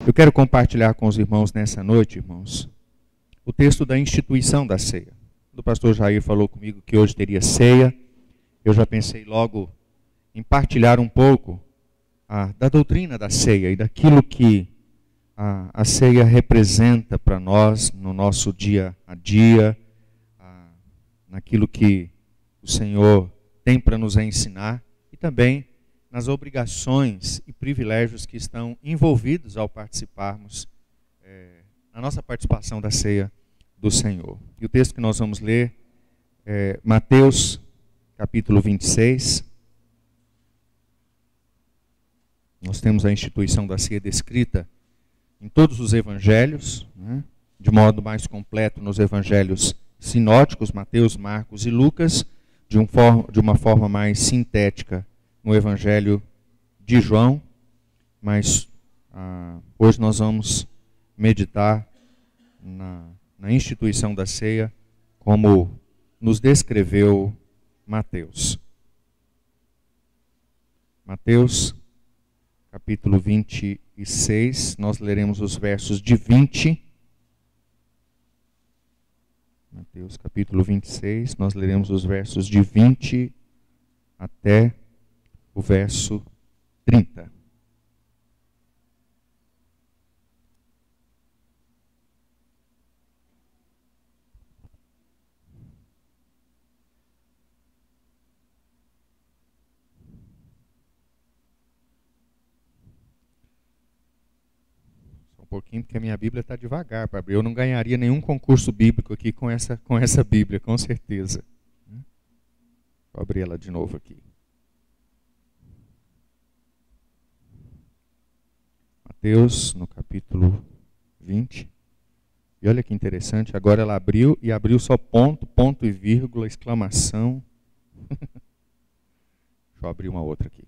Eu quero compartilhar com os irmãos nessa noite, irmãos, o texto da instituição da ceia. O pastor Jair falou comigo que hoje teria ceia. Eu já pensei logo em partilhar um pouco da doutrina da ceia e daquilo que a ceia representa para nós no nosso dia a dia, naquilo que o Senhor tem para nos ensinar e também nas obrigações e privilégios que estão envolvidos ao participarmos, na nossa participação da ceia do Senhor. E o texto que nós vamos ler é Mateus, capítulo 26. Nós temos a instituição da ceia descrita em todos os evangelhos, né? De modo mais completo nos evangelhos sinóticos, Mateus, Marcos e Lucas, de uma forma mais sintética no Evangelho de João, mas hoje nós vamos meditar na instituição da ceia, como nos descreveu Mateus. Mateus, capítulo 26, nós leremos os versos de 20. Mateus, capítulo 26, nós leremos os versos de 20 até o verso 30. Só um pouquinho, porque a minha Bíblia está devagar para abrir. Eu não ganharia nenhum concurso bíblico aqui com essa Bíblia, com certeza. Vou abrir ela de novo aqui. Mateus, no capítulo 20. E olha que interessante, agora ela abriu e abriu só ponto e vírgula, exclamação. Deixa eu abrir uma outra aqui.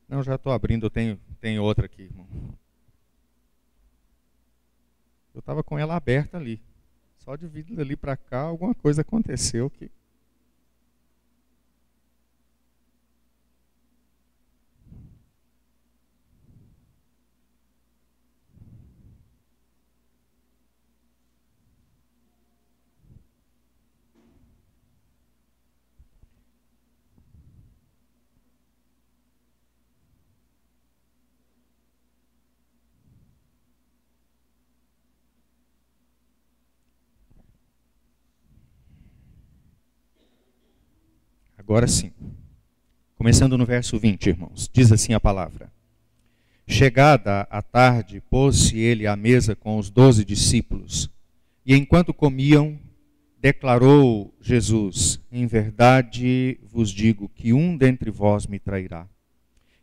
Não, já estou abrindo, eu tenho outra aqui, irmão. Eu estava com ela aberta ali. Só de vir dali para cá, alguma coisa aconteceu que... Agora sim. Começando no verso 20, irmãos. Diz assim a palavra. Chegada a tarde, pôs-se ele à mesa com os 12 discípulos. E enquanto comiam, declarou Jesus: em verdade vos digo que um dentre vós me trairá.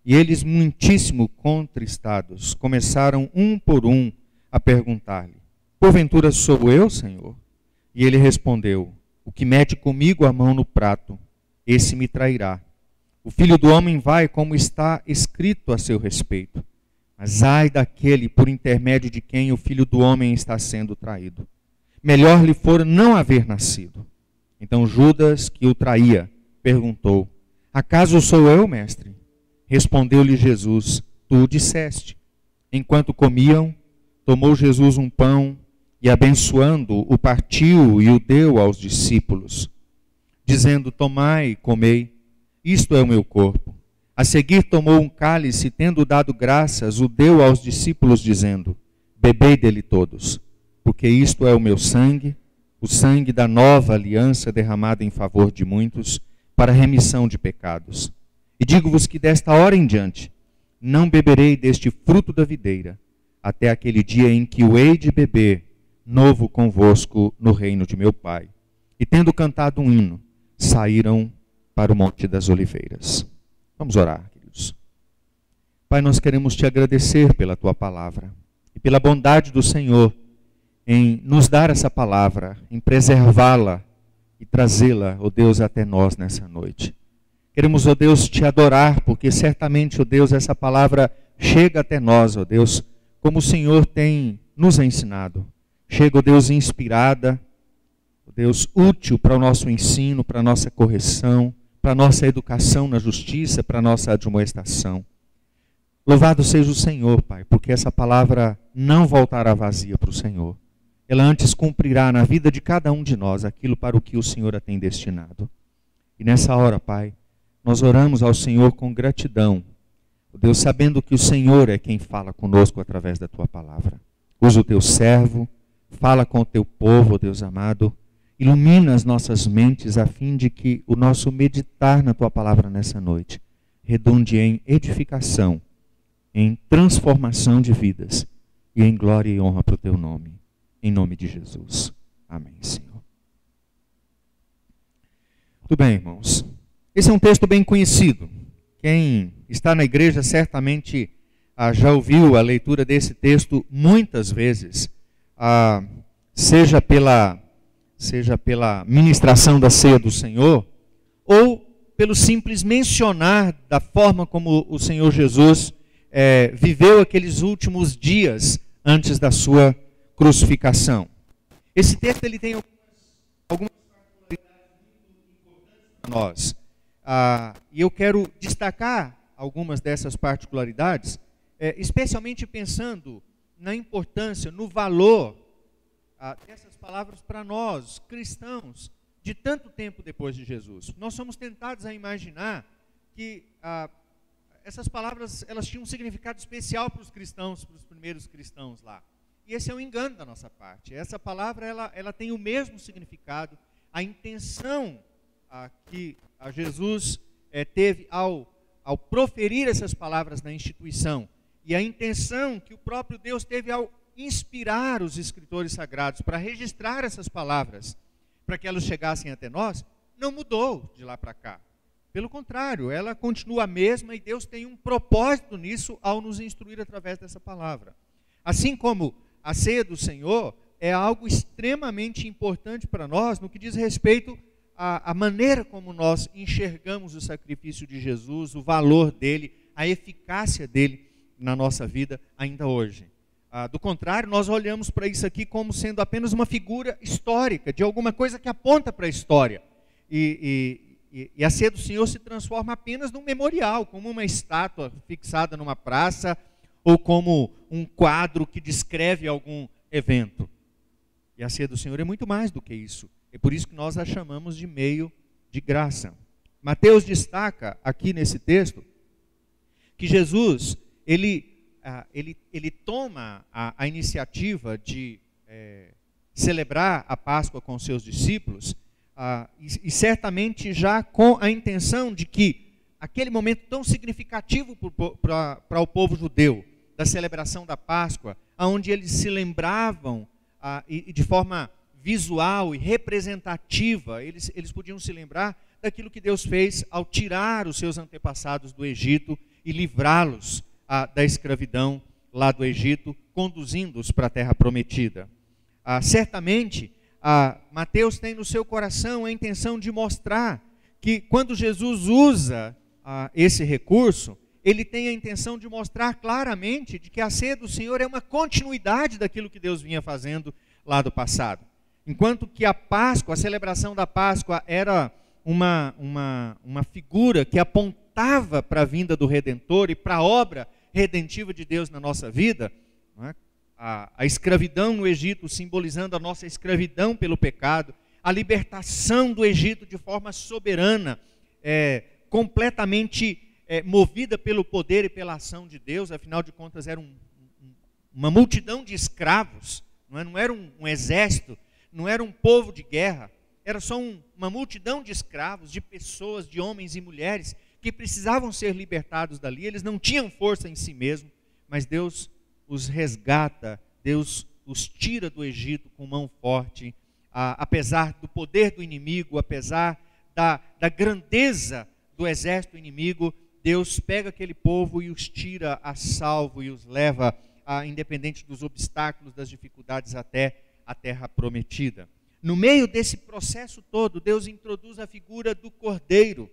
E eles, muitíssimo contristados, começaram um por um a perguntar-lhe: porventura sou eu, Senhor? E ele respondeu: o que mete comigo a mão no prato, esse me trairá. O Filho do Homem vai como está escrito a seu respeito. Mas ai daquele por intermédio de quem o Filho do Homem está sendo traído. Melhor lhe fora não haver nascido. Então Judas, que o traía, perguntou: acaso sou eu, mestre? Respondeu-lhe Jesus: tu o disseste. Enquanto comiam, tomou Jesus um pão e, abençoando, o partiu e o deu aos discípulos, dizendo: tomai e comei, isto é o meu corpo. A seguir tomou um cálice, tendo dado graças, o deu aos discípulos, dizendo: bebei dele todos, porque isto é o meu sangue, o sangue da nova aliança derramado em favor de muitos, para a remissão de pecados. E digo-vos que desta hora em diante, não beberei deste fruto da videira, até aquele dia em que o hei de beber, novo convosco no reino de meu Pai. E tendo cantado um hino, saíram para o Monte das Oliveiras. Vamos orar, queridos. Pai, nós queremos te agradecer pela tua palavra e pela bondade do Senhor em nos dar essa palavra, em preservá-la e trazê-la, ó Deus, até nós nessa noite. Queremos, ó Deus, te adorar, porque certamente, ó Deus, essa palavra chega até nós, ó Deus, como o Senhor tem nos ensinado. Chega, ó Deus, inspirada, ó Deus, útil para o nosso ensino, para a nossa correção, para a nossa educação na justiça, para a nossa admoestação. Louvado seja o Senhor, Pai, porque essa palavra não voltará vazia para o Senhor. Ela antes cumprirá na vida de cada um de nós aquilo para o que o Senhor a tem destinado. E nessa hora, Pai, nós oramos ao Senhor com gratidão, Deus, sabendo que o Senhor é quem fala conosco através da Tua palavra. Usa o Teu servo, fala com o Teu povo, Deus amado, ilumina as nossas mentes a fim de que o nosso meditar na Tua palavra nessa noite redunde em edificação, em transformação de vidas e em glória e honra para o Teu nome. Em nome de Jesus. Amém, Senhor. Muito bem, irmãos. Esse é um texto bem conhecido. Quem está na igreja certamente já ouviu a leitura desse texto muitas vezes, seja pela ministração da ceia do Senhor, ou pelo simples mencionar da forma como o Senhor Jesus viveu aqueles últimos dias antes da sua crucificação. Esse texto ele tem algumas particularidades muito importantes para nós. E eu quero destacar algumas dessas particularidades, especialmente pensando na importância, no valor dessas palavras para nós, cristãos, de tanto tempo depois de Jesus. Nós somos tentados a imaginar que essas palavras elas tinham um significado especial para os cristãos, para os primeiros cristãos lá. E esse é um engano da nossa parte. Essa palavra ela tem o mesmo significado, a intenção que Jesus teve ao proferir essas palavras na instituição, e a intenção que o próprio Deus teve ao inspirar os escritores sagrados para registrar essas palavras, para que elas chegassem até nós, não mudou de lá para cá. Pelo contrário, ela continua a mesma e Deus tem um propósito nisso ao nos instruir através dessa palavra. Assim como a ceia do Senhor é algo extremamente importante para nós no que diz respeito à maneira como nós enxergamos o sacrifício de Jesus, o valor dele, a eficácia dele na nossa vida ainda hoje. Do contrário, nós olhamos para isso aqui como sendo apenas uma figura histórica, de alguma coisa que aponta para a história. E a ceia do Senhor se transforma apenas num memorial, como uma estátua fixada numa praça, ou como um quadro que descreve algum evento. E a ceia do Senhor é muito mais do que isso. É por isso que nós a chamamos de meio de graça. Mateus destaca aqui nesse texto que Jesus, ele toma a iniciativa de celebrar a Páscoa com seus discípulos, e certamente já com a intenção de que aquele momento tão significativo para o povo judeu, da celebração da Páscoa, onde eles se lembravam, e de forma visual e representativa, eles podiam se lembrar daquilo que Deus fez ao tirar os seus antepassados do Egito e livrá-los da escravidão lá do Egito, conduzindo-os para a terra prometida. Certamente, Mateus tem no seu coração a intenção de mostrar que quando Jesus usa esse recurso, ele tem a intenção de mostrar claramente de que a ceia do Senhor é uma continuidade daquilo que Deus vinha fazendo lá do passado. Enquanto que a Páscoa, a celebração da Páscoa era uma figura que apontava para a vinda do Redentor e para a obra redentiva de Deus na nossa vida, não é? A escravidão no Egito simbolizando a nossa escravidão pelo pecado, a libertação do Egito de forma soberana, completamente movida pelo poder e pela ação de Deus. Afinal de contas era uma multidão de escravos, não era um exército, não era um povo de guerra, era só uma multidão de escravos, de pessoas, de homens e mulheres que precisavam ser libertados dali. Eles não tinham força em si mesmos, mas Deus os resgata, Deus os tira do Egito com mão forte, apesar do poder do inimigo, apesar da grandeza do exército inimigo. Deus pega aquele povo e os tira a salvo e os leva, independente dos obstáculos, das dificuldades, até a terra prometida. No meio desse processo todo, Deus introduz a figura do cordeiro,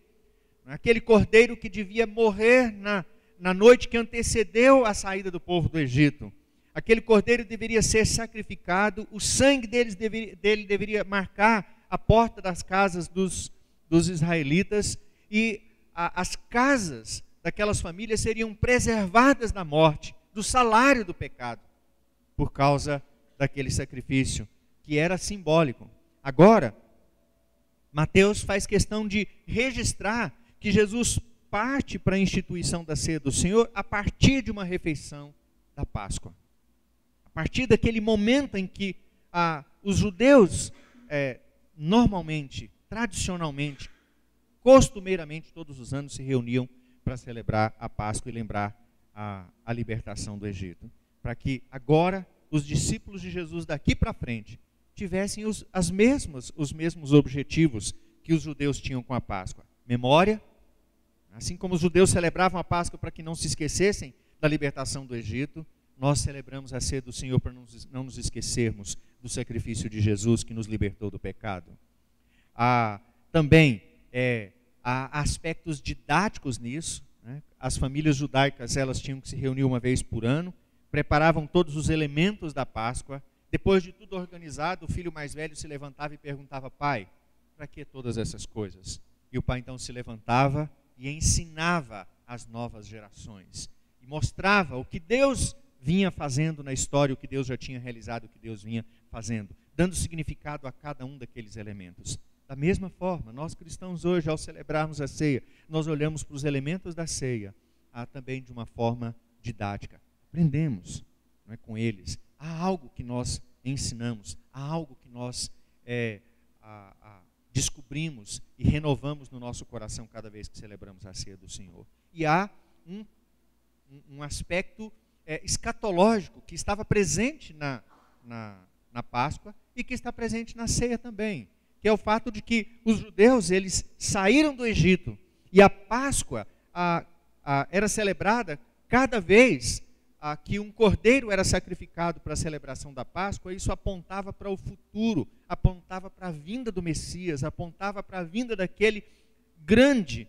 aquele cordeiro que devia morrer na noite que antecedeu a saída do povo do Egito. Aquele cordeiro deveria ser sacrificado, o sangue dele deveria marcar a porta das casas dos israelitas, e as casas daquelas famílias seriam preservadas da morte, do salário do pecado, por causa daquele sacrifício que era simbólico. Agora, Mateus faz questão de registrar que Jesus parte para a instituição da ceia do Senhor a partir de uma refeição da Páscoa. A partir daquele momento em que os judeus, normalmente, tradicionalmente, costumeiramente, todos os anos se reuniam para celebrar a Páscoa e lembrar a libertação do Egito. Para que agora os discípulos de Jesus daqui para frente tivessem os mesmos objetivos que os judeus tinham com a Páscoa. Memória, assim como os judeus celebravam a Páscoa para que não se esquecessem da libertação do Egito, nós celebramos a ceia do Senhor para não nos esquecermos do sacrifício de Jesus que nos libertou do pecado. Também há aspectos didáticos nisso, né? As famílias judaicas, elas tinham que se reunir uma vez por ano, preparavam todos os elementos da Páscoa. Depois de tudo organizado, o filho mais velho se levantava e perguntava: pai, para que todas essas coisas? E o pai então se levantava e ensinava as novas gerações, e mostrava o que Deus vinha fazendo na história, o que Deus já tinha realizado, o que Deus vinha fazendo, dando significado a cada um daqueles elementos. Da mesma forma, nós cristãos hoje, ao celebrarmos a ceia, nós olhamos para os elementos da ceia também de uma forma didática. Aprendemos, não é, com eles. Há algo que nós ensinamos, há algo que nós descobrimos e renovamos no nosso coração cada vez que celebramos a ceia do Senhor. E há um aspecto escatológico que estava presente na Páscoa e que está presente na ceia também, que é o fato de que os judeus, eles saíram do Egito e a Páscoa era celebrada cada vez que um cordeiro era sacrificado para a celebração da Páscoa. Isso apontava para o futuro, apontava para a vinda do Messias, apontava para a vinda daquele grande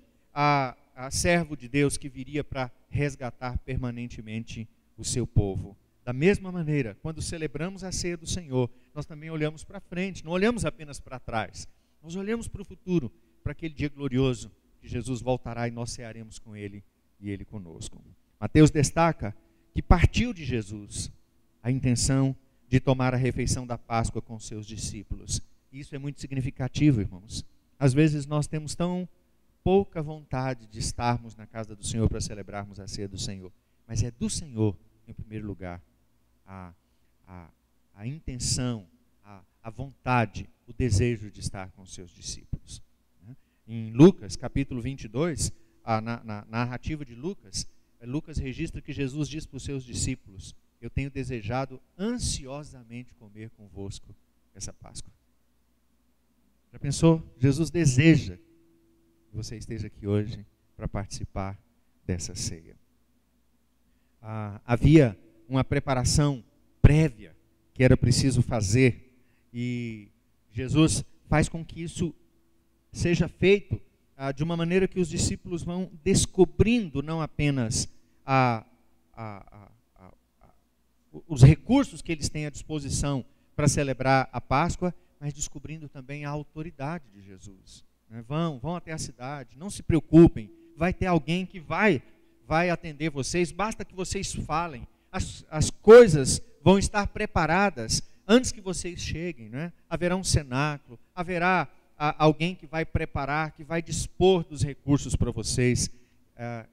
servo de Deus que viria para resgatar permanentemente o seu povo. Da mesma maneira, quando celebramos a ceia do Senhor, nós também olhamos para frente, não olhamos apenas para trás, nós olhamos para o futuro, para aquele dia glorioso que Jesus voltará e nós cearemos com Ele e Ele conosco. Mateus destaca que partiu de Jesus a intenção de tomar a refeição da Páscoa com seus discípulos. Isso é muito significativo, irmãos. Às vezes nós temos tão pouca vontade de estarmos na casa do Senhor para celebrarmos a ceia do Senhor, mas é do Senhor, em primeiro lugar, a intenção, a vontade, o desejo de estar com os seus discípulos. Em Lucas, capítulo 22, na narrativa de Lucas, Lucas registra que Jesus diz para os seus discípulos: eu tenho desejado ansiosamente comer convosco essa Páscoa. Já pensou? Jesus deseja que você esteja aqui hoje para participar dessa ceia. Havia uma preparação prévia que era preciso fazer, e Jesus faz com que isso seja feito de uma maneira que os discípulos vão descobrindo não apenas os recursos que eles têm à disposição para celebrar a Páscoa, mas descobrindo também a autoridade de Jesus. Vão até a cidade, não se preocupem, vai ter alguém que vai atender vocês, basta que vocês falem, as coisas vão estar preparadas antes que vocês cheguem, né? Haverá um cenáculo, haverá alguém que vai preparar, que vai dispor dos recursos para vocês,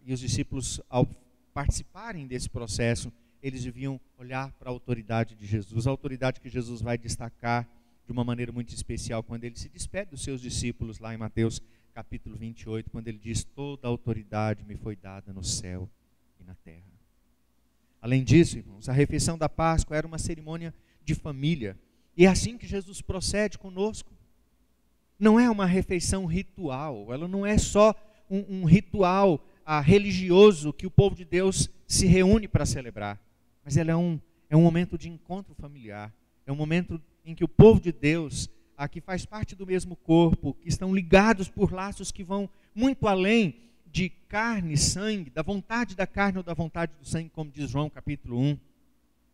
e os discípulos, ao participarem desse processo, eles deviam olhar para a autoridade de Jesus, a autoridade que Jesus vai destacar de uma maneira muito especial quando ele se despede dos seus discípulos lá em Mateus capítulo 28, quando ele diz: toda a autoridade me foi dada no céu e na terra. Além disso, irmãos, a refeição da Páscoa era uma cerimônia de família, e é assim que Jesus procede conosco. Não é uma refeição ritual, ela não é só um ritual religioso que o povo de Deus se reúne para celebrar, mas ela é um momento de encontro familiar, é um momento em que o povo de Deus, que faz parte do mesmo corpo, que estão ligados por laços que vão muito além de carne e sangue, da vontade da carne ou da vontade do sangue, como diz João capítulo 1,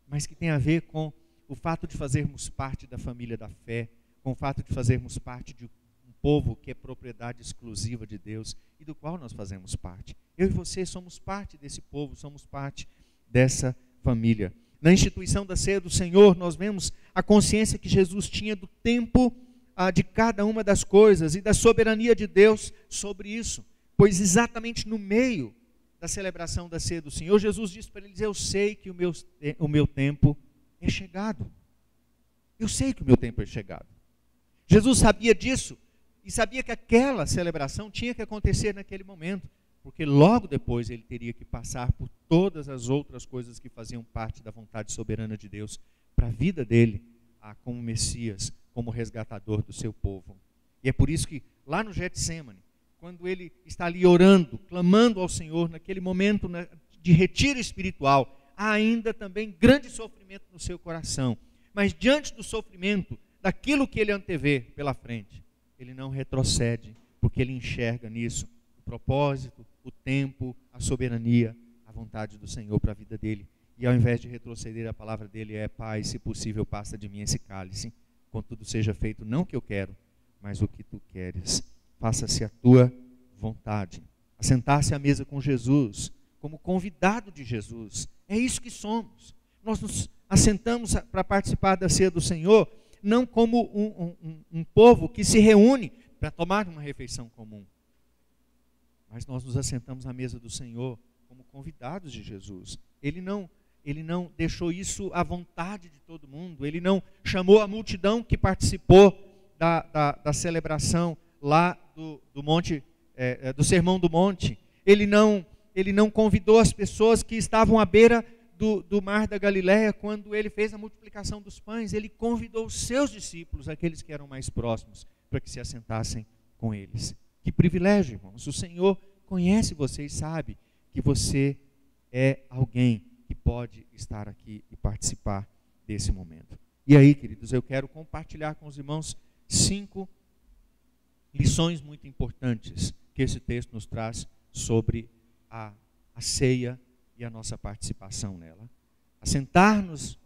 mas que tem a ver com o fato de fazermos parte da família da fé, com o fato de fazermos parte de um povo que é propriedade exclusiva de Deus e do qual nós fazemos parte. Eu e você somos parte desse povo, somos parte dessa família. Na instituição da ceia do Senhor, nós vemos a consciência que Jesus tinha do tempo de cada uma das coisas e da soberania de Deus sobre isso. Pois exatamente no meio da celebração da ceia do Senhor, Jesus disse para eles: eu sei que o meu tempo é chegado. Eu sei que o meu tempo é chegado. Jesus sabia disso e sabia que aquela celebração tinha que acontecer naquele momento, porque logo depois ele teria que passar por todas as outras coisas que faziam parte da vontade soberana de Deus para a vida dele, como Messias, como resgatador do seu povo. E é por isso que lá no Getsemane, quando ele está ali orando, clamando ao Senhor, naquele momento de retiro espiritual, há ainda também grande sofrimento no seu coração. Mas diante do sofrimento, daquilo que ele antevê pela frente, ele não retrocede, porque ele enxerga nisso o propósito, o tempo, a soberania, a vontade do Senhor para a vida dele. E ao invés de retroceder, a palavra dele é: Pai, se possível, passa de mim esse cálice, contudo seja feito não o que eu quero, mas o que tu queres. Faça-se a tua vontade. Assentar-se à mesa com Jesus, como convidado de Jesus, é isso que somos. Nós nos assentamos para participar da ceia do Senhor, não como um povo que se reúne para tomar uma refeição comum, mas nós nos assentamos à mesa do Senhor como convidados de Jesus. Ele não deixou isso à vontade de todo mundo, ele não chamou a multidão que participou da celebração lá do monte, do Sermão do Monte. Ele não convidou as pessoas que estavam à beira do mar da Galileia quando ele fez a multiplicação dos pães. Ele convidou os seus discípulos, aqueles que eram mais próximos, para que se assentassem com eles. Que privilégio, irmãos. O Senhor conhece você e sabe que você é alguém que pode estar aqui e participar desse momento. E aí, queridos, eu quero compartilhar com os irmãos 5 lições muito importantes que esse texto nos traz sobre a ceia e a nossa participação nela. Sentarmos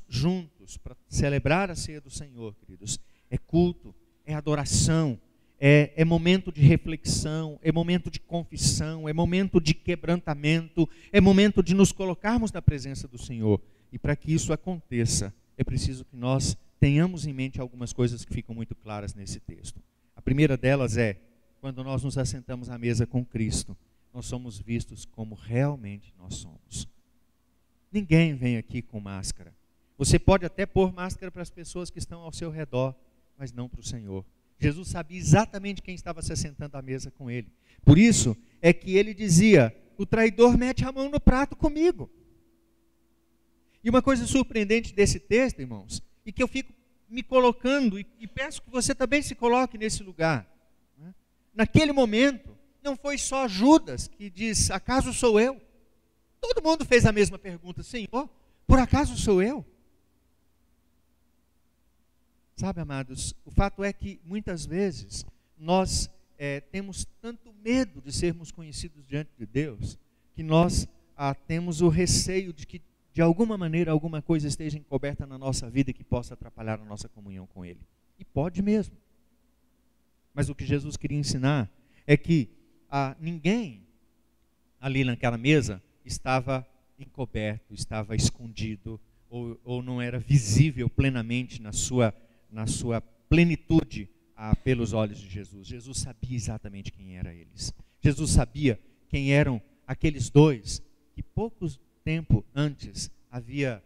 juntos para celebrar a ceia do Senhor, queridos, é culto, é adoração, é momento de reflexão, é momento de confissão, é momento de quebrantamento, é momento de nos colocarmos na presença do Senhor. E para que isso aconteça, é preciso que nós tenhamos em mente algumas coisas que ficam muito claras nesse texto. A primeira delas é: quando nós nos assentamos à mesa com Cristo, nós somos vistos como realmente nós somos. Ninguém vem aqui com máscara. Você pode até pôr máscara para as pessoas que estão ao seu redor, mas não para o Senhor. Jesus sabia exatamente quem estava se assentando à mesa com ele. Por isso é que ele dizia: o traidor mete a mão no prato comigo. E uma coisa surpreendente desse texto, irmãos, e que eu fico me colocando, e peço que você também se coloque nesse lugar, né? Naquele momento, não foi só Judas que diz: acaso sou eu? Todo mundo fez a mesma pergunta: Senhor, por acaso sou eu? Sabe, amados, o fato é que muitas vezes nós temos tanto medo de sermos conhecidos diante de Deus, que nós temos o receio de que de alguma maneira alguma coisa esteja encoberta na nossa vida e que possa atrapalhar a nossa comunhão com Ele. E pode mesmo. Mas o que Jesus queria ensinar é que ninguém ali naquela mesa estava encoberto, estava escondido, ou não era visível plenamente na sua plenitude pelos olhos de Jesus. Jesus sabia exatamente quem eram eles. Jesus sabia quem eram aqueles dois que pouco tempo antes havia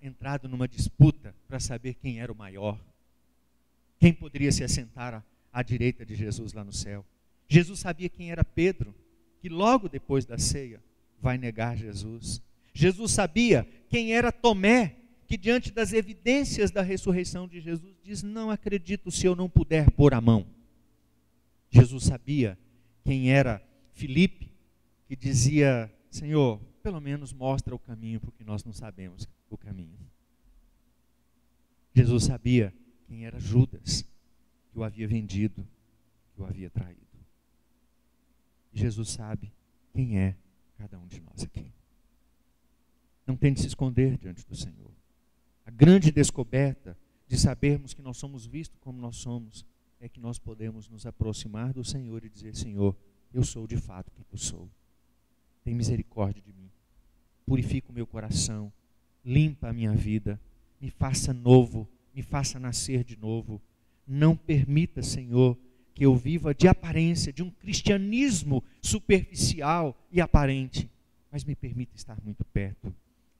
entrado numa disputa para saber quem era o maior, quem poderia se assentar à direita de Jesus lá no céu. Jesus sabia quem era Pedro, que logo depois da ceia vai negar Jesus. Jesus sabia quem era Tomé, que diante das evidências da ressurreição de Jesus diz: não acredito se eu não puder pôr a mão. Jesus sabia quem era Filipe, que dizia: Senhor, pelo menos mostra o caminho, porque nós não sabemos o caminho. Jesus sabia quem era Judas, que o havia vendido, que o havia traído. Jesus sabe quem é cada um de nós aqui. Não tente se esconder diante do Senhor. A grande descoberta de sabermos que nós somos vistos como nós somos é que nós podemos nos aproximar do Senhor e dizer: Senhor, eu sou de fato quem eu sou. Tem misericórdia de mim. Purifica o meu coração. Limpa a minha vida. Me faça novo. Me faça nascer de novo. Não permita, Senhor, que eu viva de aparência, de um cristianismo superficial e aparente. Mas me permita estar muito perto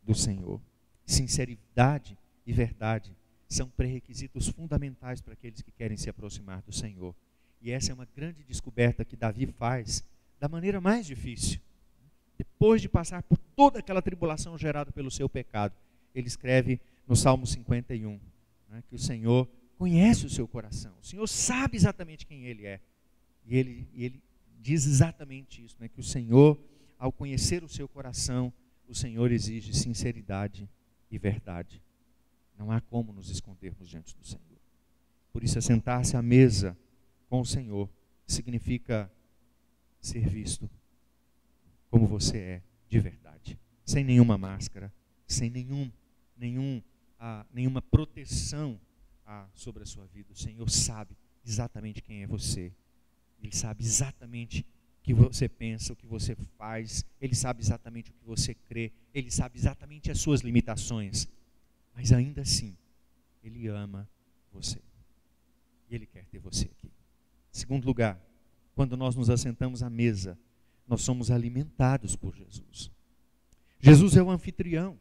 do Senhor. Sinceridade e verdade são pré-requisitos fundamentais para aqueles que querem se aproximar do Senhor. E essa é uma grande descoberta que Davi faz da maneira mais difícil. Depois de passar por toda aquela tribulação gerada pelo seu pecado, ele escreve no Salmo 51, que o Senhor conhece o seu coração. O Senhor sabe exatamente quem Ele é. E ele diz exatamente isso, que o Senhor, ao conhecer o seu coração, o Senhor exige sinceridade e verdade. Não há como nos escondermos diante do Senhor. Por isso, assentar-se à mesa com o Senhor significa ser visto como você é de verdade, sem nenhuma máscara, sem nenhuma proteção sobre a sua vida. O Senhor sabe exatamente quem é você. Ele sabe exatamente o que você pensa, o que você faz. Ele sabe exatamente o que você crê. Ele sabe exatamente as suas limitações. Mas ainda assim, Ele ama você. E Ele quer ter você aqui. Segundo lugar, quando nós nos assentamos à mesa, nós somos alimentados por Jesus. Jesus é o anfitrião.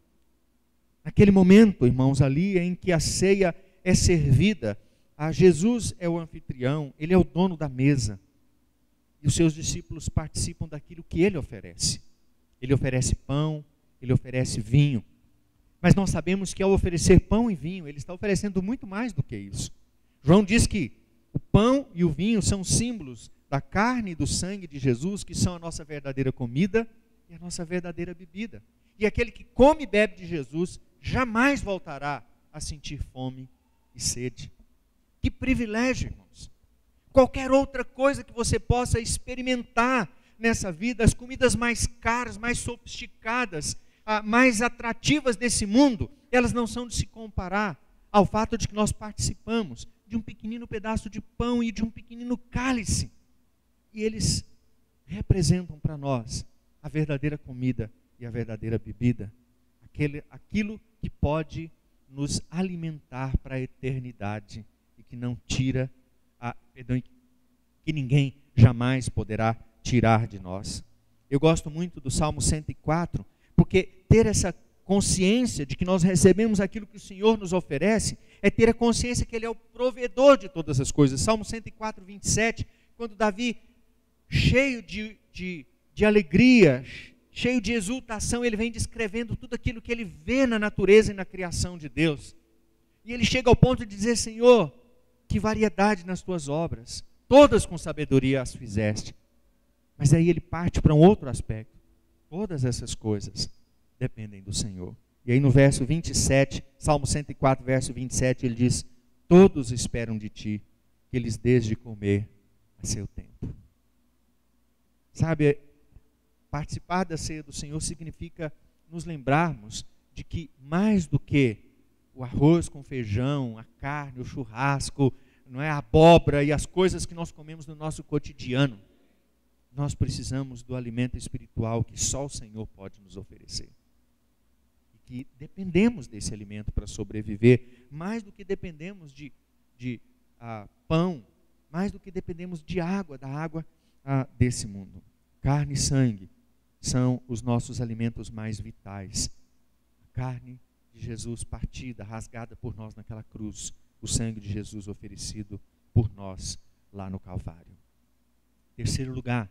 Naquele momento, irmãos, ali em que a ceia é servida, Jesus é o anfitrião, Ele é o dono da mesa. E os seus discípulos participam daquilo que Ele oferece. Ele oferece pão, Ele oferece vinho. Mas nós sabemos que ao oferecer pão e vinho, Ele está oferecendo muito mais do que isso. João diz que o pão e o vinho são símbolos da carne e do sangue de Jesus, que são a nossa verdadeira comida e a nossa verdadeira bebida. E aquele que come e bebe de Jesus jamais voltará a sentir fome e sede. Que privilégio, irmãos. Qualquer outra coisa que você possa experimentar nessa vida, as comidas mais caras, mais sofisticadas, mais atrativas desse mundo, elas não são de se comparar ao fato de que nós participamos de um pequenino pedaço de pão e de um pequenino cálice. E eles representam para nós a verdadeira comida e a verdadeira bebida. Aquilo que pode nos alimentar para a eternidade e que não tira, que ninguém jamais poderá tirar de nós. Eu gosto muito do Salmo 104, porque ter essa consciência de que nós recebemos aquilo que o Senhor nos oferece, é ter a consciência que Ele é o provedor de todas as coisas. Salmo 104, 27, quando Davi, cheio de alegria, cheio de exultação, ele vem descrevendo tudo aquilo que ele vê na natureza e na criação de Deus. E ele chega ao ponto de dizer: Senhor, que variedade nas tuas obras, todas com sabedoria as fizeste. Mas aí ele parte para um outro aspecto. Todas essas coisas dependem do Senhor. E aí no verso 27, Salmo 104, verso 27, ele diz: todos esperam de ti, que eles dês de comer a seu tempo. Sabe, participar da ceia do Senhor significa nos lembrarmos de que mais do que o arroz com feijão, a carne, o churrasco, não é, a abóbora e as coisas que nós comemos no nosso cotidiano, nós precisamos do alimento espiritual que só o Senhor pode nos oferecer. E que dependemos desse alimento para sobreviver, mais do que dependemos de pão, mais do que dependemos de água, da água desse mundo. Carne e sangue são os nossos alimentos mais vitais. A carne de Jesus partida, rasgada por nós naquela cruz, o sangue de Jesus oferecido por nós lá no Calvário. Terceiro lugar,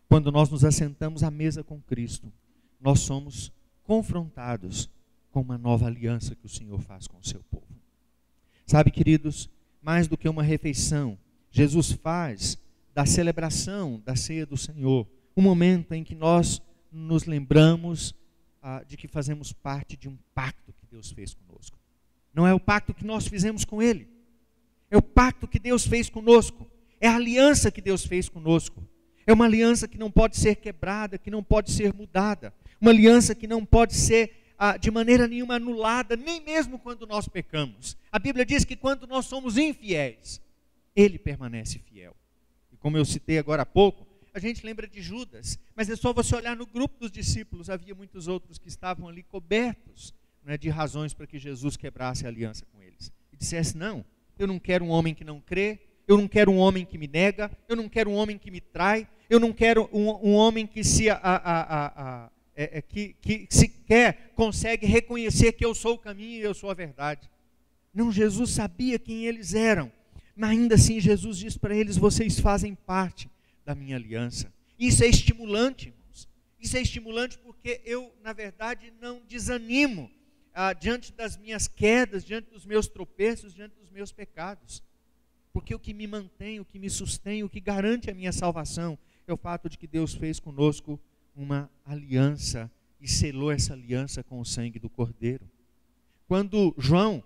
quando nós nos assentamos à mesa com Cristo, nós somos confrontados com uma nova aliança que o Senhor faz com o seu povo. Sabe, queridos, mais do que uma refeição, Jesus faz da celebração da ceia do Senhor um momento em que nós nos lembramos de que fazemos parte de um pacto que Deus fez conosco. Não é o pacto que nós fizemos com Ele, é o pacto que Deus fez conosco, é a aliança que Deus fez conosco. É uma aliança que não pode ser quebrada, que não pode ser mudada, uma aliança que não pode ser de maneira nenhuma anulada, nem mesmo quando nós pecamos. A Bíblia diz que quando nós somos infiéis, Ele permanece fiel. E como eu citei agora há pouco, a gente lembra de Judas, mas é só você olhar no grupo dos discípulos, havia muitos outros que estavam ali cobertos, né, de razões para que Jesus quebrasse a aliança com eles. E dissesse, não, eu não quero um homem que não crê, eu não quero um homem que me nega, eu não quero um homem que me trai, eu não quero um homem que que sequer consegue reconhecer que eu sou o caminho e eu sou a verdade. Não, Jesus sabia quem eles eram, mas ainda assim Jesus diz para eles, vocês fazem parte da minha aliança. Isso é estimulante, irmãos. Isso é estimulante porque eu, na verdade, não desanimo diante das minhas quedas, diante dos meus tropeços, diante dos meus pecados. Porque o que me mantém, o que me sustém, o que garante a minha salvação é o fato de que Deus fez conosco uma aliança e selou essa aliança com o sangue do Cordeiro. Quando João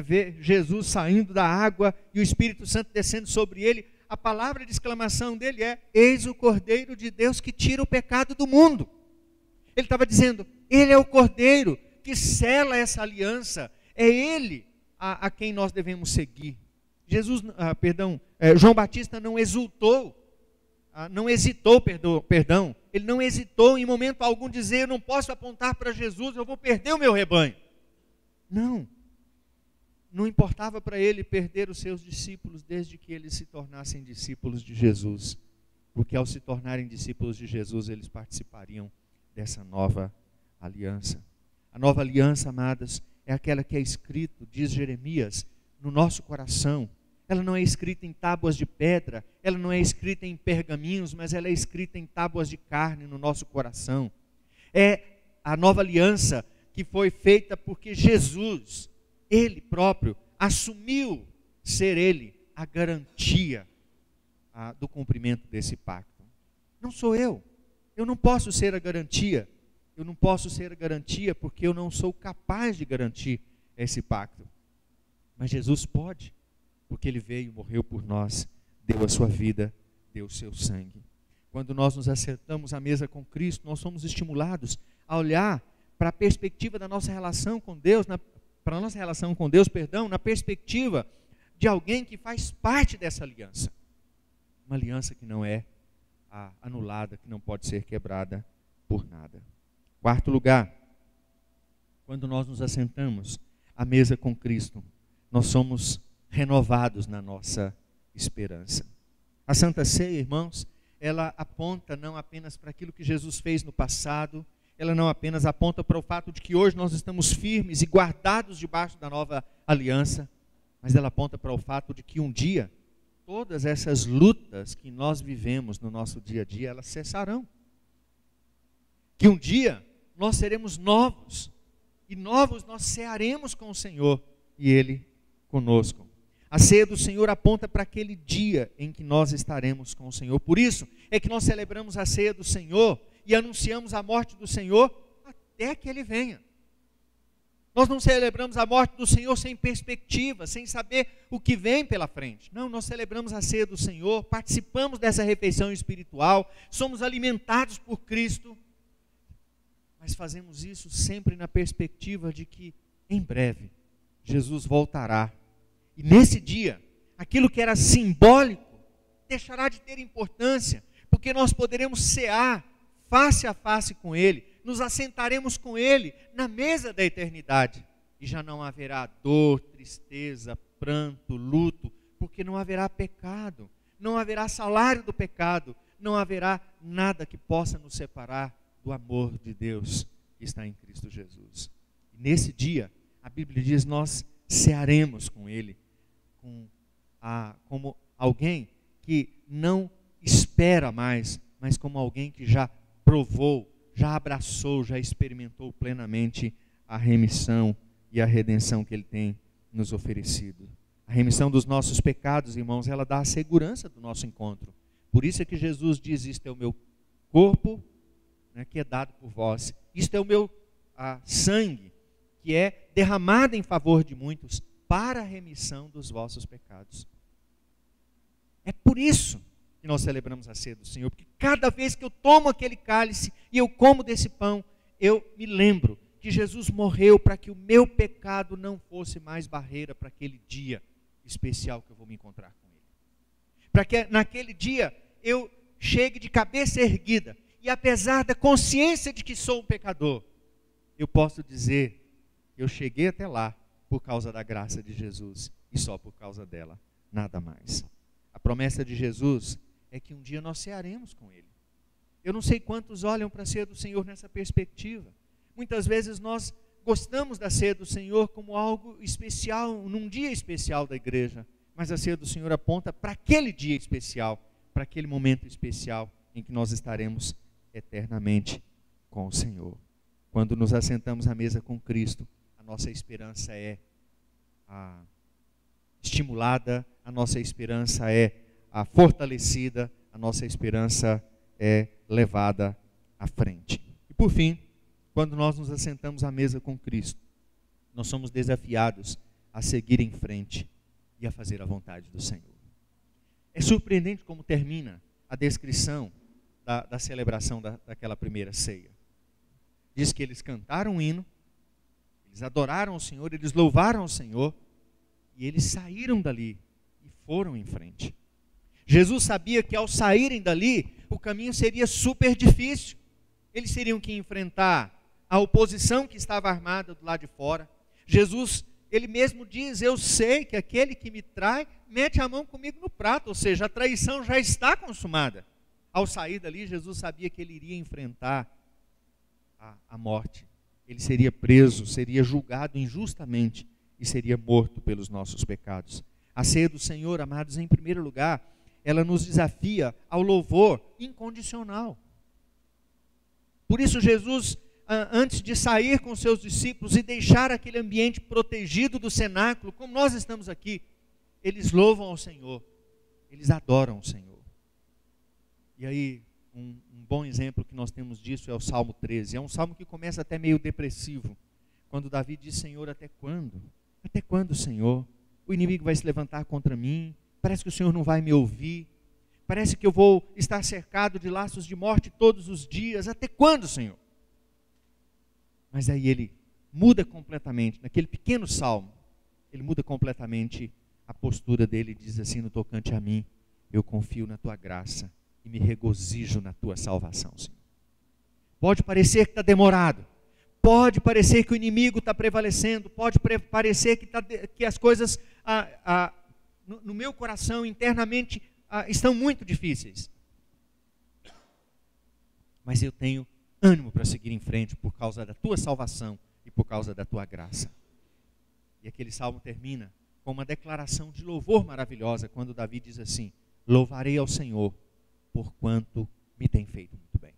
vê Jesus saindo da água e o Espírito Santo descendo sobre ele, a palavra de exclamação dele é: eis o Cordeiro de Deus que tira o pecado do mundo. Ele estava dizendo, ele é o Cordeiro que sela essa aliança, é ele a quem nós devemos seguir. João Batista não hesitou em momento algum dizer, eu não posso apontar para Jesus, eu vou perder o meu rebanho. Não importava para ele perder os seus discípulos, desde que eles se tornassem discípulos de Jesus, porque ao se tornarem discípulos de Jesus, eles participariam dessa nova aliança. A nova aliança, amadas, é aquela que é escrito, diz Jeremias, no nosso coração. Ela não é escrita em tábuas de pedra, ela não é escrita em pergaminhos, mas ela é escrita em tábuas de carne no nosso coração. É a nova aliança que foi feita porque Jesus, Ele próprio, assumiu ser Ele a garantia do cumprimento desse pacto. Não sou eu não posso ser a garantia, eu não posso ser a garantia porque eu não sou capaz de garantir esse pacto. Mas Jesus pode. Porque Ele veio, morreu por nós, deu a sua vida, deu o seu sangue. Quando nós nos assentamos à mesa com Cristo, nós somos estimulados a olhar para a perspectiva da nossa relação com Deus, na perspectiva de alguém que faz parte dessa aliança. Uma aliança que não é anulada, que não pode ser quebrada por nada. Quarto lugar, quando nós nos assentamos à mesa com Cristo, nós somos renovados na nossa esperança. A Santa Ceia, irmãos, ela aponta não apenas para aquilo que Jesus fez no passado, ela não apenas aponta para o fato de que hoje nós estamos firmes e guardados debaixo da nova aliança, mas ela aponta para o fato de que um dia, todas essas lutas que nós vivemos no nosso dia a dia, elas cessarão. Que um dia nós seremos novos, e novos nós cearemos com o Senhor, e Ele conosco. A ceia do Senhor aponta para aquele dia em que nós estaremos com o Senhor. Por isso é que nós celebramos a ceia do Senhor e anunciamos a morte do Senhor até que Ele venha. Nós não celebramos a morte do Senhor sem perspectiva, sem saber o que vem pela frente. Não, nós celebramos a ceia do Senhor, participamos dessa refeição espiritual, somos alimentados por Cristo, mas fazemos isso sempre na perspectiva de que em breve Jesus voltará. E nesse dia, aquilo que era simbólico deixará de ter importância, porque nós poderemos cear face a face com Ele, nos assentaremos com Ele na mesa da eternidade, e já não haverá dor, tristeza, pranto, luto, porque não haverá pecado, não haverá salário do pecado, não haverá nada que possa nos separar do amor de Deus que está em Cristo Jesus. E nesse dia, a Bíblia diz, nós cearemos com Ele, como alguém que não espera mais, mas como alguém que já provou, já abraçou, já experimentou plenamente a remissão e a redenção que Ele tem nos oferecido. A remissão dos nossos pecados, irmãos, ela dá a segurança do nosso encontro. Por isso é que Jesus diz, isto é o meu corpo, que é dado por vós. Isto é o meu sangue, que é derramado em favor de muitos, para a remissão dos vossos pecados. É por isso que nós celebramos a ceia do Senhor, porque cada vez que eu tomo aquele cálice e eu como desse pão, eu me lembro que Jesus morreu para que o meu pecado não fosse mais barreira para aquele dia especial que eu vou me encontrar com Ele. para que naquele dia eu chegue de cabeça erguida, e apesar da consciência de que sou um pecador, eu posso dizer que eu cheguei até lá por causa da graça de Jesus, e só por causa dela, nada mais. A promessa de Jesus é que um dia nós cearemos com Ele. Eu não sei quantos olham para a ceia do Senhor nessa perspectiva. Muitas vezes nós gostamos da ceia do Senhor como algo especial, num dia especial da igreja, mas a ceia do Senhor aponta para aquele dia especial, para aquele momento especial em que nós estaremos eternamente com o Senhor. Quando nos assentamos à mesa com Cristo, a nossa esperança é estimulada, a nossa esperança é fortalecida, a nossa esperança é levada à frente. E por fim, quando nós nos assentamos à mesa com Cristo, nós somos desafiados a seguir em frente e a fazer a vontade do Senhor. É surpreendente como termina a descrição da celebração daquela primeira ceia. Diz que eles cantaram um hino, eles adoraram o Senhor, eles louvaram o Senhor, e eles saíram dali e foram em frente. Jesus sabia que ao saírem dali, o caminho seria super difícil. Eles teriam que enfrentar a oposição que estava armada do lado de fora. Jesus, ele mesmo diz, eu sei que aquele que me trai, mete a mão comigo no prato, ou seja, a traição já está consumada. Ao sair dali, Jesus sabia que ele iria enfrentar a morte. Ele seria preso, seria julgado injustamente e seria morto pelos nossos pecados. A ceia do Senhor, amados, em primeiro lugar, ela nos desafia ao louvor incondicional. Por isso Jesus, antes de sair com seus discípulos e deixar aquele ambiente protegido do cenáculo, como nós estamos aqui, eles louvam ao Senhor, eles adoram o Senhor. E aí, um bom exemplo que nós temos disso é o Salmo 13. É um salmo que começa até meio depressivo, quando Davi diz, Senhor, até quando? Até quando, Senhor? O inimigo vai se levantar contra mim, parece que o Senhor não vai me ouvir, parece que eu vou estar cercado de laços de morte todos os dias, até quando, Senhor? Mas aí ele muda completamente, naquele pequeno salmo, ele muda completamente a postura dele e diz assim no tocante a mim, eu confio na tua graça e me regozijo na tua salvação, Senhor. Pode parecer que está demorado, pode parecer que o inimigo está prevalecendo, pode parecer que as coisas no meu coração internamente estão muito difíceis. Mas eu tenho ânimo para seguir em frente por causa da tua salvação e por causa da tua graça. E aquele salmo termina com uma declaração de louvor maravilhosa, quando Davi diz assim, louvarei ao Senhor porquanto me tem feito muito bem.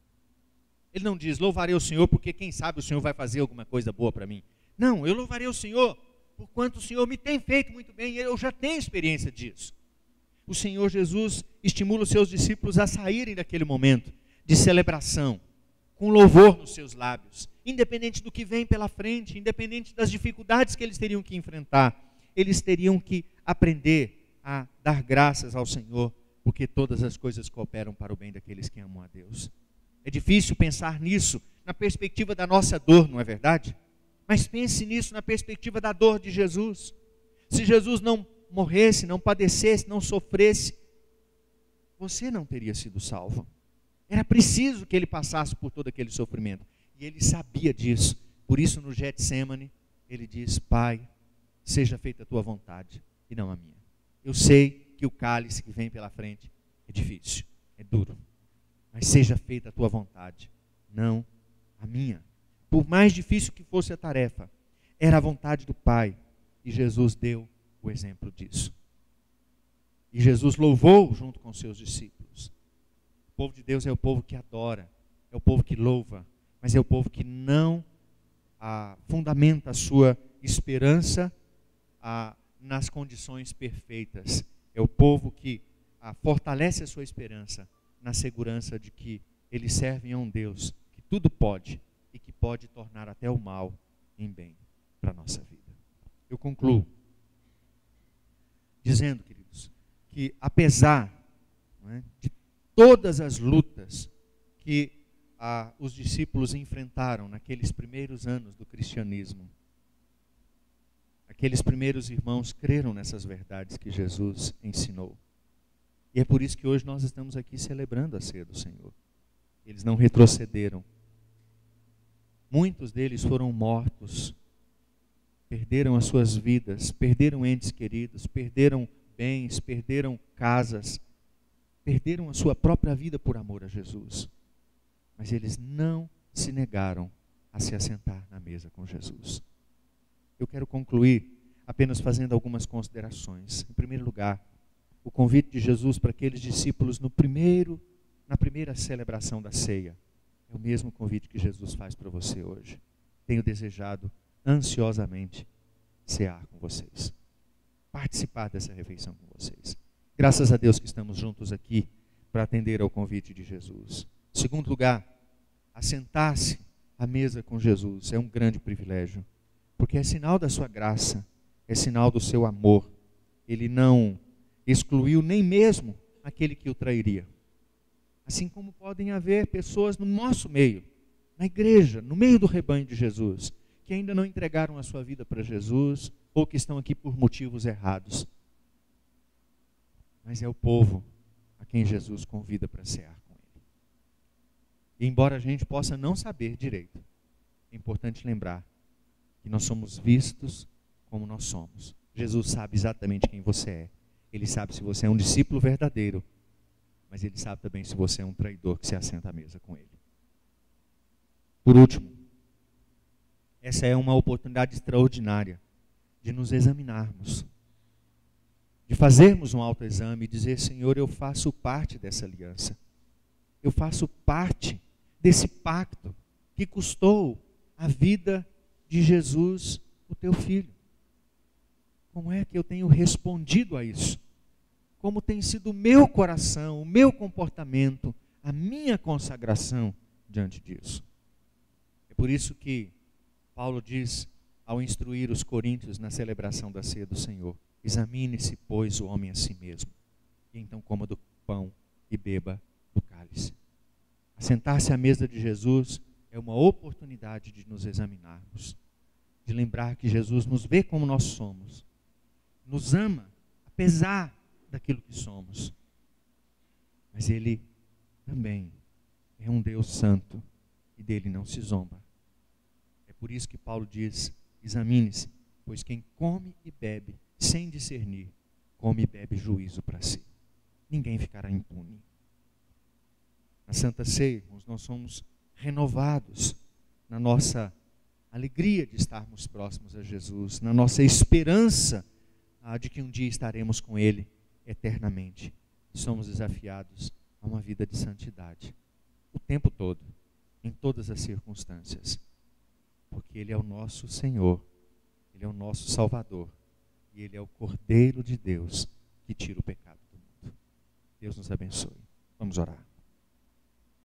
Ele não diz, louvarei ao Senhor porque quem sabe o Senhor vai fazer alguma coisa boa para mim. Não, eu louvarei ao Senhor porquanto o Senhor me tem feito muito bem, e eu já tenho experiência disso. O Senhor Jesus estimula os seus discípulos a saírem daquele momento de celebração, com louvor nos seus lábios, independente do que vem pela frente, independente das dificuldades que eles teriam que enfrentar, eles teriam que aprender a dar graças ao Senhor, porque todas as coisas cooperam para o bem daqueles que amam a Deus. É difícil pensar nisso na perspectiva da nossa dor, não é verdade? Mas pense nisso na perspectiva da dor de Jesus. Se Jesus não morresse, não padecesse, não sofresse, você não teria sido salvo. Era preciso que ele passasse por todo aquele sofrimento. E ele sabia disso. Por isso no Getsêmani, ele diz, Pai, seja feita a tua vontade e não a minha. Eu sei que o cálice que vem pela frente é difícil, é duro. Mas seja feita a tua vontade, não a minha. Por mais difícil que fosse a tarefa, era a vontade do Pai. E Jesus deu o exemplo disso. E Jesus louvou junto com seus discípulos. O povo de Deus é o povo que adora, é o povo que louva, mas é o povo que não fundamenta a sua esperança nas condições perfeitas. É o povo que fortalece a sua esperança na segurança de que eles servem a um Deus que tudo pode e que pode tornar até o mal em bem para a nossa vida. Eu concluo dizendo, queridos, que apesar de todas as lutas que os discípulos enfrentaram naqueles primeiros anos do cristianismo, aqueles primeiros irmãos creram nessas verdades que Jesus ensinou. E é por isso que hoje nós estamos aqui celebrando a ceia do Senhor. Eles não retrocederam. Muitos deles foram mortos, perderam as suas vidas, perderam entes queridos, perderam bens, perderam casas, perderam a sua própria vida por amor a Jesus. Mas eles não se negaram a se assentar na mesa com Jesus. Eu quero concluir apenas fazendo algumas considerações. Em primeiro lugar, o convite de Jesus para aqueles discípulos na primeira celebração da ceia é o mesmo convite que Jesus faz para você hoje. Tenho desejado ansiosamente cear com vocês, participar dessa refeição com vocês. Graças a Deus que estamos juntos aqui para atender ao convite de Jesus. Em segundo lugar, assentar-se à mesa com Jesus é um grande privilégio, porque é sinal da sua graça, é sinal do seu amor. Ele não excluiu nem mesmo aquele que o trairia. Assim como podem haver pessoas no nosso meio, na igreja, no meio do rebanho de Jesus, que ainda não entregaram a sua vida para Jesus, ou que estão aqui por motivos errados. Mas é o povo a quem Jesus convida para cear com ele. E embora a gente possa não saber direito, é importante lembrar que nós somos vistos como nós somos. Jesus sabe exatamente quem você é. Ele sabe se você é um discípulo verdadeiro, mas ele sabe também se você é um traidor que se assenta à mesa com ele. Por último, essa é uma oportunidade extraordinária de nos examinarmos, de fazermos um autoexame e dizer: Senhor, eu faço parte dessa aliança, eu faço parte desse pacto que custou a vida de Jesus, o teu filho. Como é que eu tenho respondido a isso? Como tem sido o meu coração, o meu comportamento, a minha consagração diante disso? É por isso que Paulo diz, ao instruir os coríntios na celebração da ceia do Senhor: examine-se, pois, o homem a si mesmo, e então coma do pão e beba do cálice. Assentar-se à mesa de Jesus é uma oportunidade de nos examinarmos, de lembrar que Jesus nos vê como nós somos, nos ama, apesar daquilo que somos. Mas Ele também é um Deus santo e dele não se zomba. É por isso que Paulo diz: examine-se, pois quem come e bebe sem discernir, come e bebe juízo para si. Ninguém ficará impune. Na Santa Ceia, irmãos, nós somos renovados na nossa alegria de estarmos próximos a Jesus, na nossa esperança de que um dia estaremos com Ele eternamente. Somos desafiados a uma vida de santidade, o tempo todo, em todas as circunstâncias, porque Ele é o nosso Senhor, Ele é o nosso Salvador, e Ele é o Cordeiro de Deus que tira o pecado do mundo. Deus nos abençoe. Vamos orar.